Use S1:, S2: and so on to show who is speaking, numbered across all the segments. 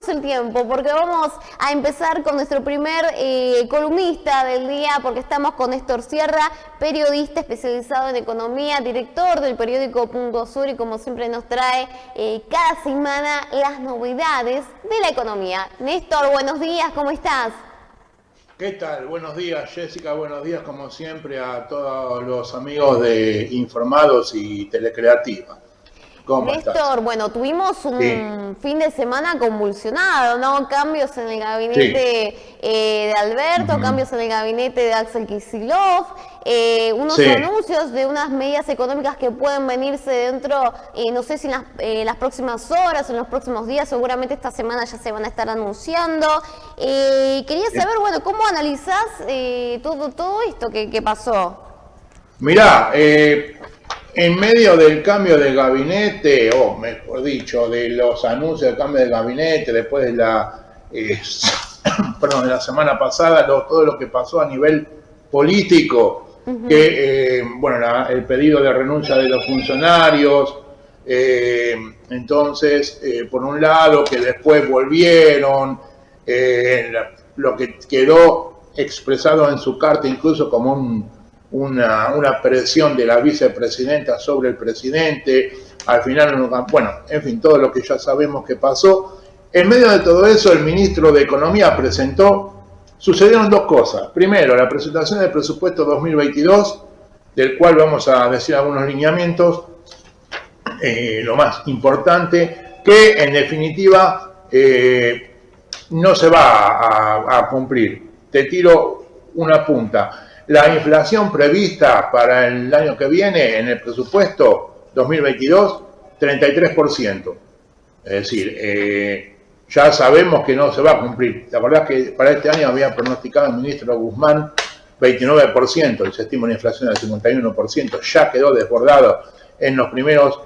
S1: el tiempo porque vamos a empezar con nuestro primer columnista del día, porque estamos con Néstor Sierra, periodista especializado en economía, director del periódico Punto Sur, y como siempre nos trae cada semana las novedades de la economía. Néstor, buenos días, ¿cómo estás?
S2: ¿Qué tal? Buenos días, Jessica. Buenos días, como siempre, a todos los amigos de Informados y Telecreativa. ¿Cómo
S1: Néstor,
S2: estás?
S1: bueno, tuvimos
S2: Sí,
S1: un fin de semana convulsionado, ¿no? Cambios en el
S2: sí.
S1: gabinete de Alberto,
S2: Ujú.
S1: cambios en el gabinete de Axel Kicillof, unos
S2: Sí.
S1: anuncios de unas medidas económicas que pueden venirse dentro, no sé si en las próximas horas o en los próximos días, seguramente esta semana ya se van a estar anunciando. Quería saber, bueno, ¿cómo analizás todo esto que pasó?
S2: Mirá, en medio del cambio de gabinete, o mejor dicho, de los anuncios del cambio de gabinete, después de perdón, de la semana pasada, todo lo que pasó a nivel político, que, bueno, el pedido de renuncia de los funcionarios, entonces, por un lado, que después volvieron, lo que quedó expresado en su carta incluso como una presión de la vicepresidenta sobre el presidente, al final, bueno, en fin, todo lo que ya sabemos que pasó. En medio de todo eso, el ministro de Economía sucedieron dos cosas. Primero, la presentación del presupuesto 2022, del cual vamos a decir algunos lineamientos, lo más importante, que en definitiva no se va a cumplir. Te tiro una punta. La inflación prevista para el año que viene en el presupuesto 2022, 33%. Es decir, ya sabemos que no se va a cumplir. La verdad es que para este año había pronosticado el ministro Guzmán 29%, y se estima una inflación del 51%. Ya quedó desbordado en los primeros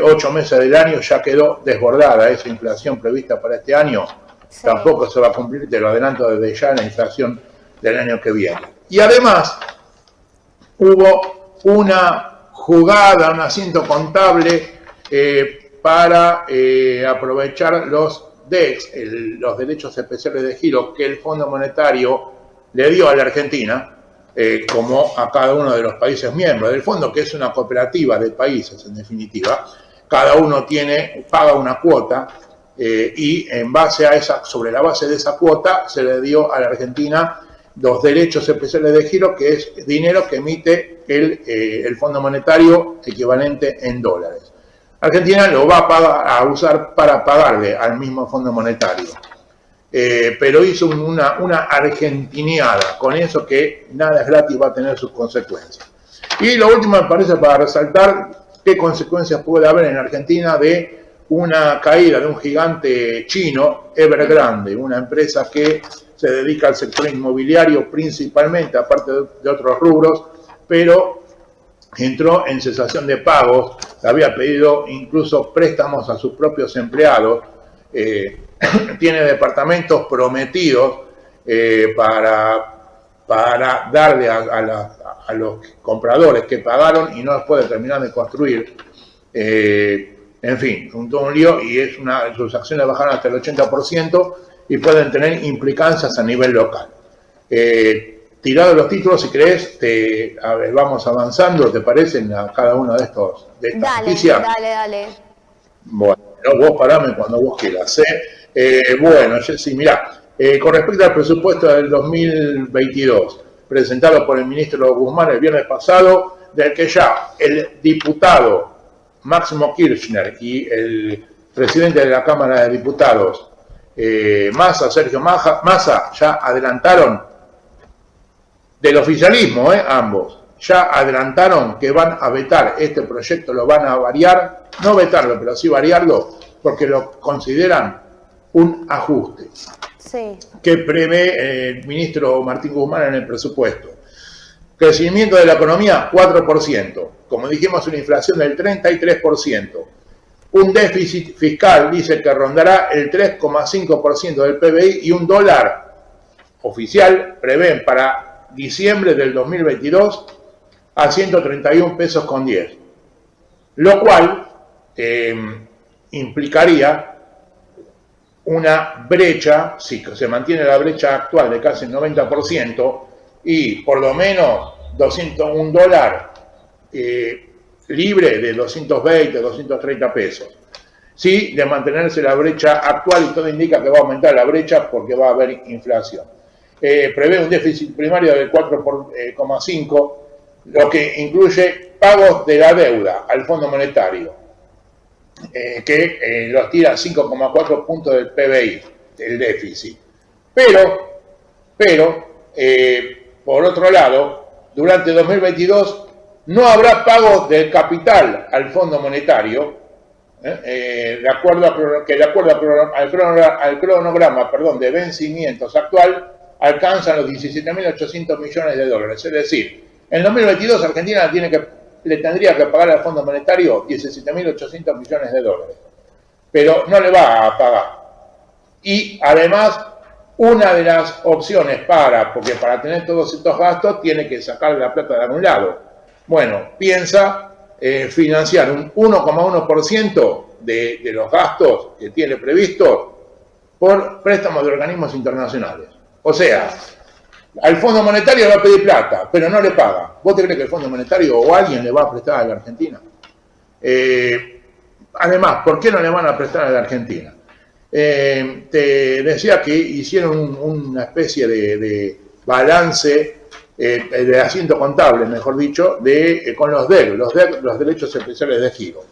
S2: 8 meses del año, ya quedó desbordada esa inflación prevista para este año.
S1: Sí.
S2: Tampoco se va a cumplir, te lo adelanto desde ya, la inflación del año que viene. Y además hubo una jugada, un asiento contable para aprovechar los DEX, los derechos especiales de giro, que el Fondo Monetario le dio a la Argentina, como a cada uno de los países miembros del fondo, que es una cooperativa de países en definitiva. Cada uno paga una cuota, y en base a sobre la base de esa cuota se le dio a la Argentina los derechos especiales de giro, que es dinero que emite el Fondo Monetario equivalente en dólares. Argentina lo va a usar para pagarle al mismo Fondo Monetario. Pero hizo una argentineada, con eso que nada es gratis, va a tener sus consecuencias. Y lo último me parece para resaltar qué consecuencias puede haber en Argentina de una caída de un gigante chino, Evergrande, una empresa que se dedica al sector inmobiliario principalmente, aparte de otros rubros, pero entró en cesación de pagos, había pedido incluso préstamos a sus propios empleados, tiene departamentos prometidos para darle a los compradores que pagaron y no los puede terminar de construir. En fin, todo un lío, y sus acciones bajaron hasta el 80% y pueden tener implicancias a nivel local. Tirado los títulos, si crees, vamos avanzando, ¿te parecen a cada uno de estas noticias?
S1: Dale.
S2: Bueno, vos parame cuando vos quieras. Bueno, sí, mirá, con respecto al presupuesto del 2022, presentado por el ministro Guzmán el viernes pasado, del que ya el diputado Máximo Kirchner y el presidente de la Cámara de Diputados, Sergio Massa, ya adelantaron, del oficialismo, ambos, ya adelantaron que van a vetar este proyecto, lo van a variar, no vetarlo, pero sí variarlo, porque lo consideran un ajuste que prevé el ministro Martín Guzmán en el presupuesto. Crecimiento de la economía, 4%. Como dijimos, una inflación del 33%. Un déficit fiscal, dice, que rondará el 3,5% del PBI, y un dólar oficial prevén para diciembre del 2022 a 131 pesos con 10. Lo cual implicaría una brecha, sí, que se mantiene la brecha actual de casi el 90% y por lo menos un dólar libre de 220, 230 pesos. Sí, de mantenerse la brecha actual, y todo indica que va a aumentar la brecha porque va a haber inflación. Prevé un déficit primario del 4,5, lo que incluye pagos de la deuda al Fondo Monetario, que los tira a 5,4 puntos del PBI, el déficit. Pero, por otro lado, durante 2022 no habrá pagos del capital al Fondo Monetario, de acuerdo al cronograma de vencimientos actual, alcanzan los 17.800 millones de dólares. Es decir, en 2022 Argentina le tendría que pagar al Fondo Monetario 17.800 millones de dólares, pero no le va a pagar. Y además, una de las opciones porque para tener todos estos gastos tiene que sacar la plata de algún lado. Bueno, piensa financiar un 1,1% de los gastos que tiene previstos por préstamos de organismos internacionales. O sea, al Fondo Monetario le va a pedir plata, pero no le paga. ¿Vos te crees que el Fondo Monetario o alguien le va a prestar a la Argentina? Además, ¿por qué no le van a prestar a la Argentina? Te decía que hicieron una especie de balance de asiento contable, mejor dicho, con los DEG, los derechos especiales de giro.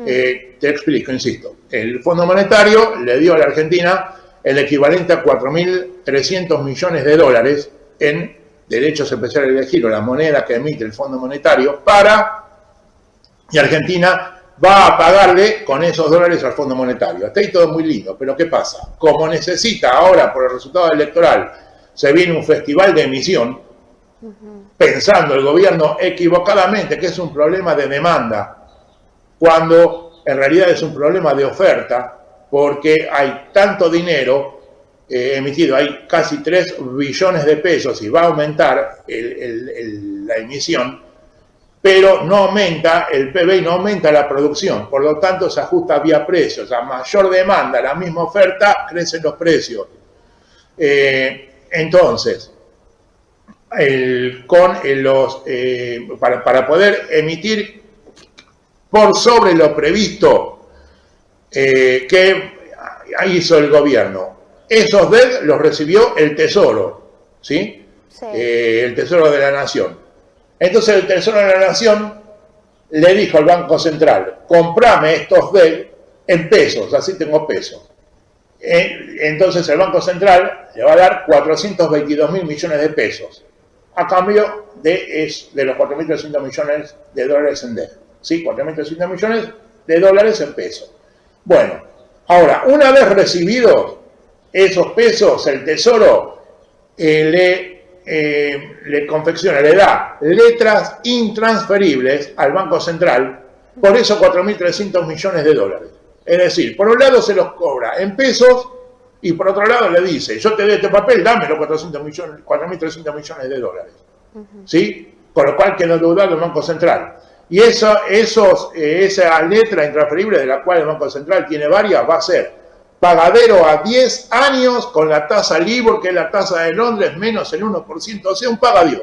S2: Te explico, insisto. El Fondo Monetario le dio a la Argentina el equivalente a 4.300 millones de dólares en derechos especiales de giro, la moneda que emite el Fondo Monetario, y Argentina va a pagarle con esos dólares al Fondo Monetario. Hasta ahí todo muy lindo, pero ¿qué pasa? Como necesita ahora, por el resultado electoral, se viene un festival de emisión, pensando el gobierno equivocadamente que es un problema de demanda, cuando en realidad es un problema de oferta, porque hay tanto dinero emitido, hay casi 3 billones de pesos y va a aumentar la emisión, pero no aumenta el PBI, no aumenta la producción, por lo tanto se ajusta vía precios. A mayor demanda, la misma oferta, crecen los precios. Entonces, para poder emitir por sobre lo previsto, que hizo el gobierno, esos DEG los recibió el Tesoro, ¿sí?
S1: Sí.
S2: El Tesoro de la Nación. Entonces el Tesoro de la Nación le dijo al Banco Central: comprame estos DEG en pesos, así tengo pesos. Entonces el Banco Central le va a dar 422.000 millones de pesos a cambio de los 4.300 millones de dólares en DEG. ¿Sí? 4.300 millones de dólares en pesos. Bueno, ahora, una vez recibidos esos pesos, el Tesoro le confecciona, le da letras intransferibles al Banco Central por esos 4.300 millones de dólares. Es decir, por un lado se los cobra en pesos y por otro lado le dice: yo te doy este papel, dame los 4.300 millones de dólares. ¿Sí? Con lo cual quedó endeudado el Banco Central. Y esa letra intransferible, de la cual el Banco Central tiene varias, va a ser pagadero a 10 años con la tasa LIBOR, que es la tasa de Londres, menos el 1%, o sea, un pagadío.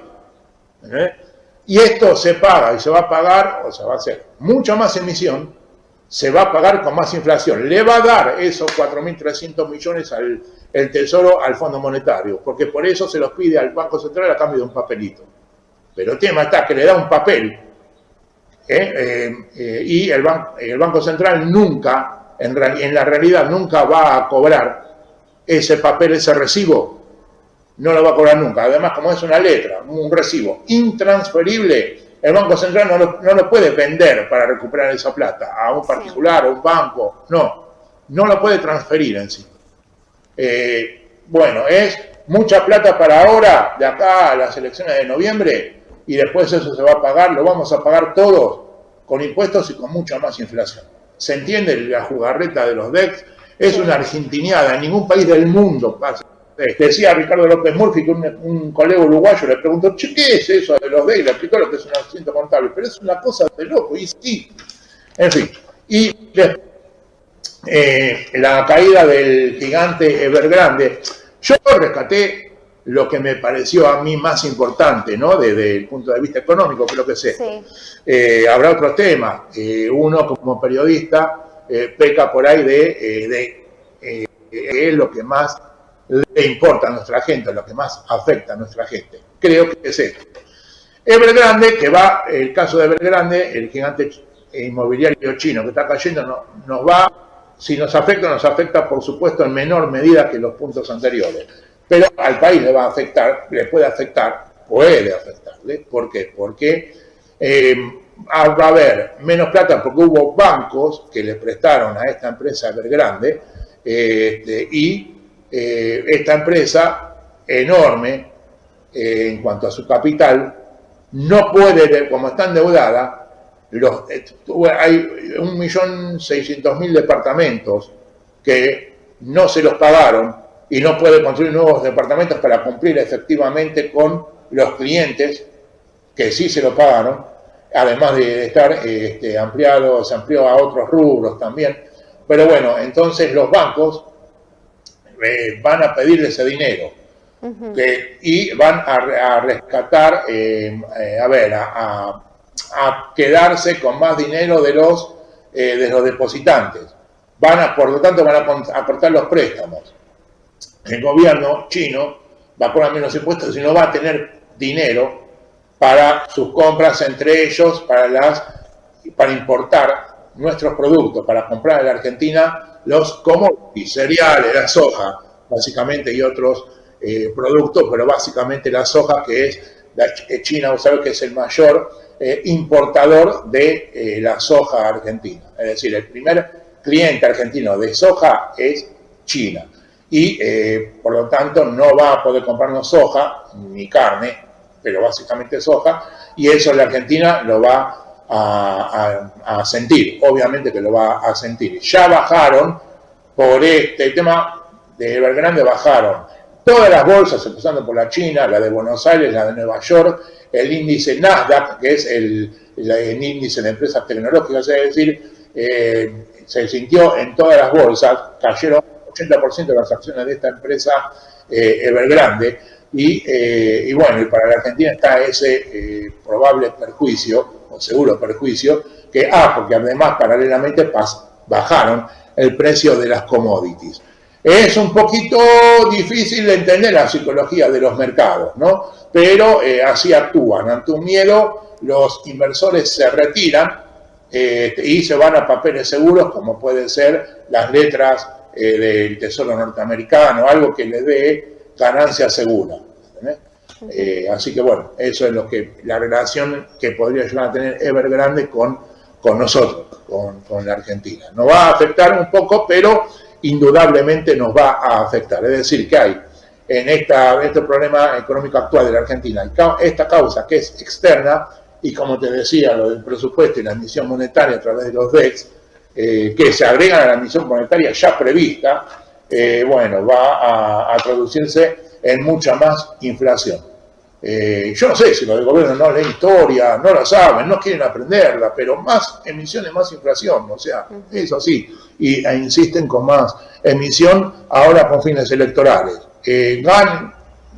S2: Y esto se paga y se va a pagar, o sea, va a ser mucha más emisión, se va a pagar con más inflación. Le va a dar esos 4.300 millones el Tesoro al Fondo Monetario, porque por eso se los pide al Banco Central a cambio de un papelito. Pero el tema está que le da un papel, y el Banco Central nunca, en la realidad, nunca va a cobrar ese papel, ese recibo, no lo va a cobrar nunca. Además, como es una letra, un recibo intransferible, el Banco Central no lo puede vender para recuperar esa plata a un particular, a un banco, no lo puede transferir en sí. Bueno, es mucha plata para ahora, de acá a las elecciones de noviembre, y después eso se va a pagar, lo vamos a pagar todos con impuestos y con mucha más inflación. ¿Se entiende la jugarreta de los DEX? Es una argentiniada, en ningún país del mundo pasa. Decía Ricardo López Murphy que un colega uruguayo le preguntó: che, ¿qué es eso de los DEX? Le explicó lo que es un asiento contable, pero es una cosa de loco, y sí. En fin, y la caída del gigante Evergrande. Yo rescaté lo que me pareció a mí más importante, ¿no? Desde el punto de vista económico, creo que sé. Sí. Habrá otros temas. Uno, como periodista, peca por ahí de es lo que más le importa a nuestra gente, lo que más afecta a nuestra gente. Creo que es esto. Evergrande, que va, el caso de Evergrande, el gigante inmobiliario chino que está cayendo, nos va, si nos afecta por supuesto en menor medida que los puntos anteriores. Pero al país le va a afectar, puede afectarle. ¿Por qué? Porque va a haber menos plata porque hubo bancos que le prestaron a esta empresa Evergrande y esta empresa enorme en cuanto a su capital no puede, como está endeudada, hay 1.600.000 departamentos que no se los pagaron y no puede construir nuevos departamentos para cumplir efectivamente con los clientes que sí se lo pagaron, además de estar se amplió a otros rubros también. Pero bueno, entonces los bancos van a pedirle ese dinero y van a rescatar, a quedarse con más dinero de los depositantes. Por lo tanto, van a cortar los préstamos. El gobierno chino va a cobrar menos impuestos y no va a tener dinero para sus compras entre ellos, para importar nuestros productos, para comprar en la Argentina los commodities, cereales, la soja, básicamente, y otros productos, pero básicamente la soja, que es China, vos sabés que es el mayor importador de la soja argentina. Es decir, el primer cliente argentino de soja es China. Y por lo tanto no va a poder comprarnos soja ni carne, pero básicamente soja, y eso la Argentina lo va a sentir, obviamente que lo va a sentir. Ya bajaron, por este tema de Evergrande bajaron todas las bolsas, empezando por la China, la de Buenos Aires, la de Nueva York, el índice Nasdaq, que es el índice de empresas tecnológicas, es decir, se sintió en todas las bolsas, cayeron 80% de las acciones de esta empresa Evergrande, y bueno, y para la Argentina está ese probable perjuicio, o seguro perjuicio, porque además paralelamente bajaron el precio de las commodities. Es un poquito difícil de entender la psicología de los mercados, ¿no? Pero así actúan. Ante un miedo, los inversores se retiran y se van a papeles seguros, como pueden ser las letras del Tesoro norteamericano, algo que les dé ganancia segura. Así que bueno, eso es la relación que podría llegar a tener Evergrande con nosotros, con la Argentina. Nos va a afectar un poco, pero indudablemente nos va a afectar. Es decir, que hay en este problema económico actual de la Argentina esta causa que es externa, y como te decía, lo del presupuesto y la emisión monetaria a través de los DEX, que se agregan a la emisión monetaria ya prevista, bueno, va a traducirse en mucha más inflación. Yo no sé si los del gobierno no leen historia, no la saben, no quieren aprenderla, pero más emisiones, más inflación, o sea, es así, e insisten con más emisión ahora con fines electorales.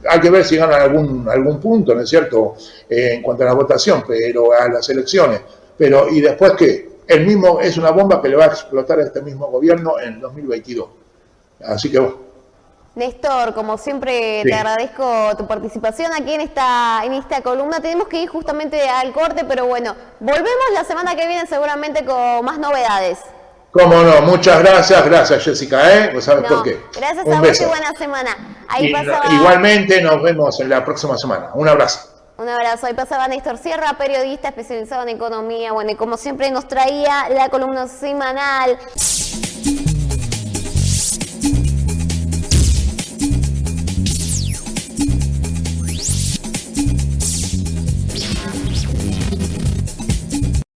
S2: Hay que ver si ganan algún punto, ¿no es cierto?, en cuanto a la votación, pero a las elecciones. Pero, ¿y después qué? Es una bomba que le va a explotar a este mismo gobierno en 2022. Así que bueno.
S1: Néstor, como siempre, te agradezco tu participación aquí en esta columna. Tenemos que ir justamente al corte, pero bueno, volvemos la semana que viene seguramente con más novedades.
S2: Cómo no, muchas gracias Jessica, ¿Vos sabés por qué?
S1: Gracias a vos y buena semana.
S2: Igualmente nos vemos en la próxima semana. Un abrazo.
S1: Un abrazo. Ahí pasaba Néstor Sierra, periodista especializado en economía. Bueno, y como siempre nos traía la columna semanal.